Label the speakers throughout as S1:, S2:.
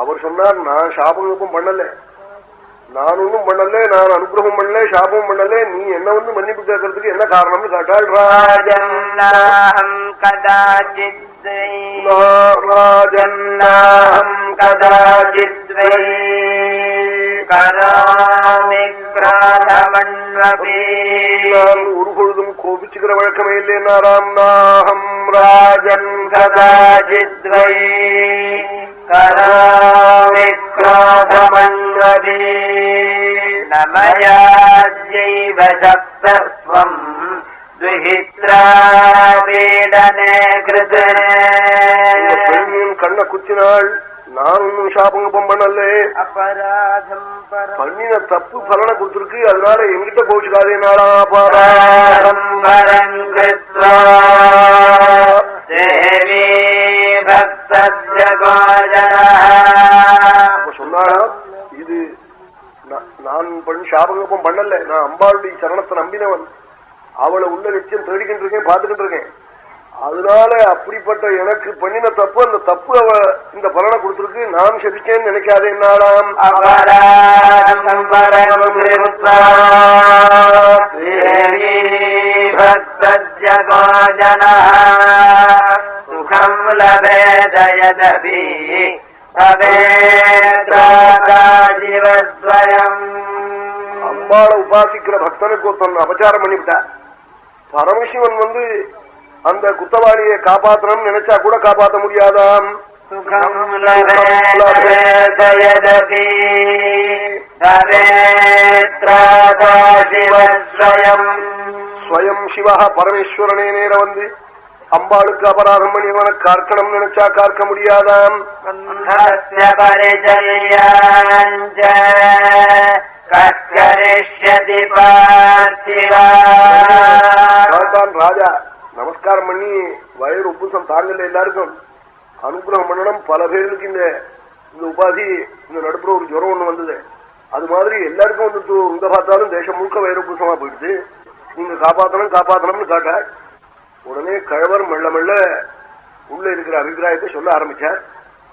S1: அவர் சொன்னார், நான் சாபம் பண்ணல, நான் ஒன்னும் பண்ணல, நான் அனுகிரகம் பண்ணல, சாபம் பண்ணல, நீ என்ன வந்து மன்னிப்பு கேட்கறதுக்கு என்ன காரணம்னு கேட்டாள். ராஜன்னாஹம் கதாசித் ஒரு பொழுதும் கோபிச்சுக்கிற வழக்கமே இல்லை. நாராம் நாஹம் ராஜன் கதாசித்வை கராமிக்ரோதமன்வதே நமயாஜைவ சப்தஸ்வம் துஹித்ராபீடனே கிருதே. கண்ண குத்தினாள், நான் ஒன்னும் சாபம் பண்ணல, அபராதம் பண்ணின தப்பு பலனை கொடுத்திருக்கு, அதனால எங்கிட்ட கோச்சுக்காதே. நாளா அபராதம் சொன்னாளா, இது நான் சாபகப்பம் பண்ணல, நான் அம்பாளுடைய சரணத்தை நம்பினவன், அவளை உள்ள லட்சியம் தேடிக்கிட்டு இருக்கேன், பார்த்துக்கிட்டு இருக்கேன். அதனால அப்படிப்பட்ட எனக்கு பண்ணின தப்பு, அந்த தப்பு அவ இந்த பலனை கொடுத்திருக்கு, நான் செபிச்சேன்னு நினைக்காதே. நாளாம் சுகம் லபேதயதபி அம்பாளை உபாசிக்கிற பக்தனுக்கு ஒருத்தன் அபச்சாரம் பண்ணிவிட்டா. பரமசிவன் வந்து அந்த குத்தவாளியை காப்பாற்றணும் நினைச்சா கூட காப்பாற்ற முடியாதாம். ஸ்வயம் சிவா பரமேஸ்வரனே நேர வந்து அம்பாளுக்கு அபராதம் பண்ணி அவனை காக்கணும் நினைச்சா காக்க முடியாதாம். ராஜா நமஸ்காரம் பண்ணி வயிறு உப்புசம் தாங்கல, எல்லாருக்கும் அனுகிரகம் பண்ணணும். பல பேருக்கு இந்த உபாதி, இந்த நடுப்புற ஒரு ஜுரம் ஒண்ணு வந்தது, அது மாதிரி எல்லாருக்கும் வந்து இங்க பார்த்தாலும் தேசம் முழுக்க வயிறு உப்புசமா போயிடுது, நீங்க காப்பாத்தணும் காப்பாத்தணும்னு காட்டா. உடனே கழவர் மெல்ல மெல்ல உள்ள இருக்கிற அபிப்பிராயத்தை சொல்ல ஆரம்பிச்சார்.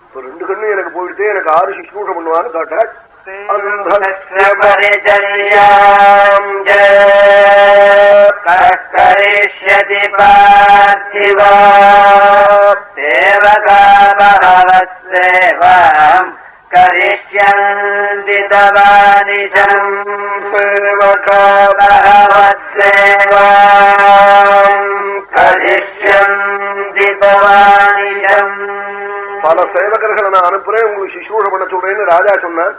S1: இப்ப 2 கண்ணு எனக்கு போயிட்டு எனக்கு 6 சிஷ்டூஷம் பண்ணுவான்னு காட்டாள். கரிஷ்யதி பார்த்திவா சேவகாபவத்சேவம் கரிஷ்யந்தி தவானிஷம் சேவகாபவத்சேவம் கரிஷ்யந்தி தவானிஷம். பல சேவகர்களை நான் அனுப்புறேன், உங்களுக்கு சிசூஷ பண்ண சொல்றேன்னு ராஜா சொன்னார்.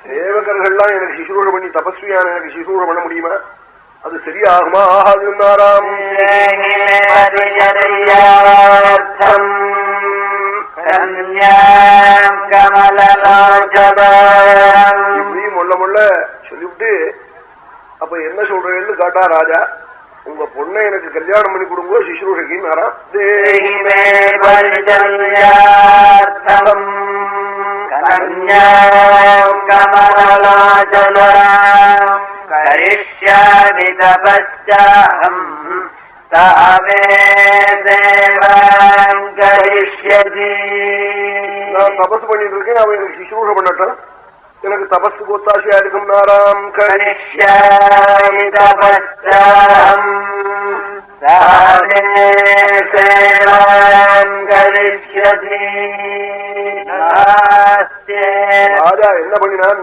S1: சேவகர்கள்லாம் எனக்கு சிசூஷ பண்ணி தபஸ்வியான எனக்கு சிசூஷ பண்ண முடியுமா? அது சரியாகுமா? ஆகாதுன்னாராம். இப்படி முள்ள முள்ள சொல்லிவிட்டு அப்ப என்ன சொல்றேன்னு காட்டா ராஜா. உங்க பொண்ணை எனக்கு கல்யாணம் பண்ணி கொடுங்க சிசுரூஷகின்னாராம்.
S2: கரிஷ்யாமி தபஸ்யாஹம் தாவே தேவம் கரிஷ்யதி.
S1: நான் தபஸ் பண்ணிட்டு இருக்கேன், அவன் எனக்கு சிசுரூஷ பண்ணட்டும், எனக்கு தபஸுக்கு ஒத்தாசையா இருக்கும். நாராம்
S2: கரிஷ்யாமி தபஸ்யாஹம் தாவே தேவம் கரிஷ்யதி.
S1: ராஜா என்ன பண்ணினான்,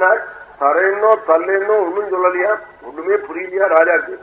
S1: தரேன்னோ தல்லேன்னோ ஒண்ணும் சொல்லலையா, ஒண்ணுமே புரியலையா ராஜாக்கு.